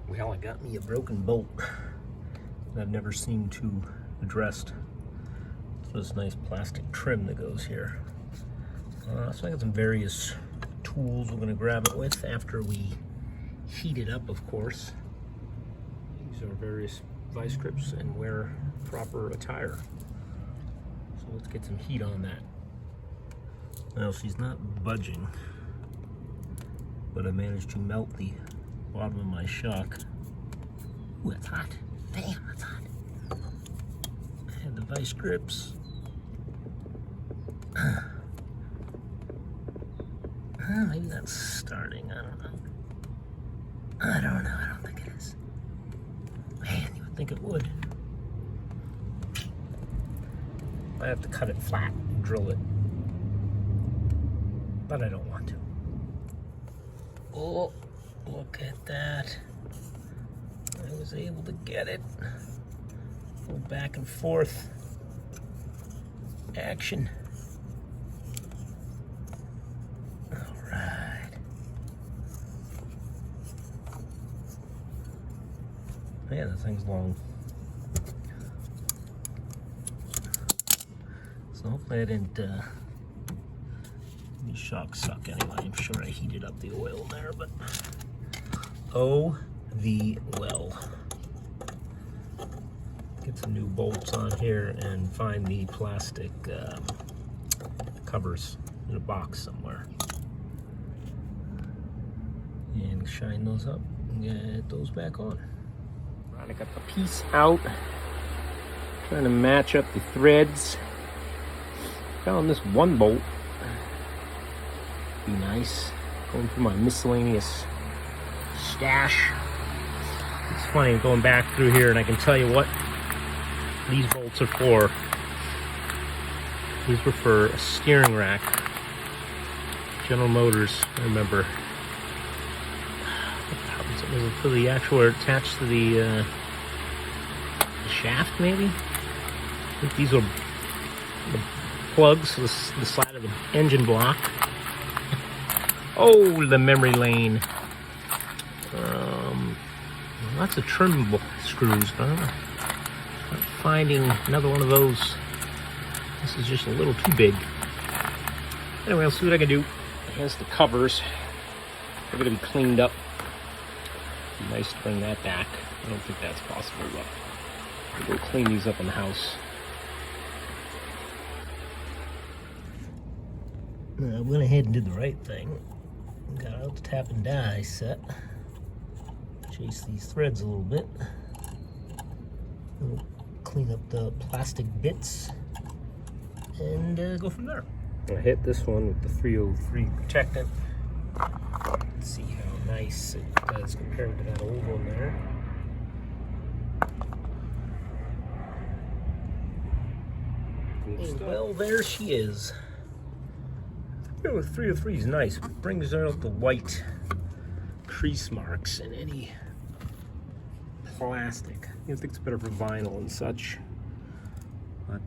Well, I got me a broken bolt that I've never seen to addressed. So this nice plastic trim that goes here. So I got some various tools we're going to grab it with after we heat it up, of course. These are various vice grips and wear proper attire. So let's get some heat on that. Well, she's not budging, but I managed to melt the bottom of my shock. Ooh, that's hot. Damn, that's hot. I had the vice grips. Maybe that's starting. I don't know. I don't think it is. Man, you would think it would. I have to cut it flat and drill it. But I don't want to. Oh, look at that. I was able to get it. Go back and forth. Action. Alright. Yeah, that thing's long. So hopefully I didn't these shocks suck anyway. I'm sure I heated up the oil there, but oh the well. Get some new bolts on here and find the plastic covers in a box somewhere. And shine those up and get those back on. Right, I got the piece out. Trying to match up the threads. Found this one bolt. Be nice. Going through my miscellaneous stash. It's funny going back through here, and I can tell you what these bolts are for. These were for a steering rack. General Motors, I remember. Was it for the actual attached to the shaft, maybe? I think these are the plugs, the side of the engine block. Oh, the memory lane. Lots of trim screws, but I'm not finding another one of those. This is just a little too big. Anyway, I'll see what I can do. Here's the covers. They're going to be cleaned up. Be nice to bring that back. I don't think that's possible, but we'll go clean these up in the house. I went ahead and did the right thing. Got out the tap and die set. Chase these threads a little bit. We'll clean up the plastic bits and go from there. I'm gonna hit this one with the 303 protectant. Let's see how nice it does compared to that old one there. Well, there she is. You know, 303 is nice. It brings out the white crease marks in any plastic. I think it's better for vinyl and such, but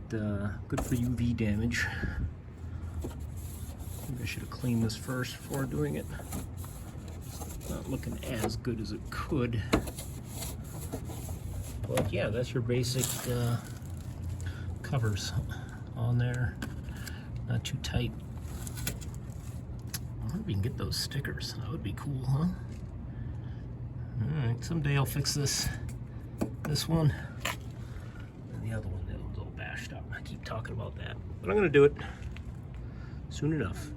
good for UV damage. Maybe I should have cleaned this first before doing it. Not looking as good as it could, but yeah, that's your basic covers on there. Not too tight. I wonder if we can get those stickers. That would be cool, huh? Alright, someday I'll fix this one. And the other one, that one's all bashed up. I keep talking about that. But I'm going to do it soon enough.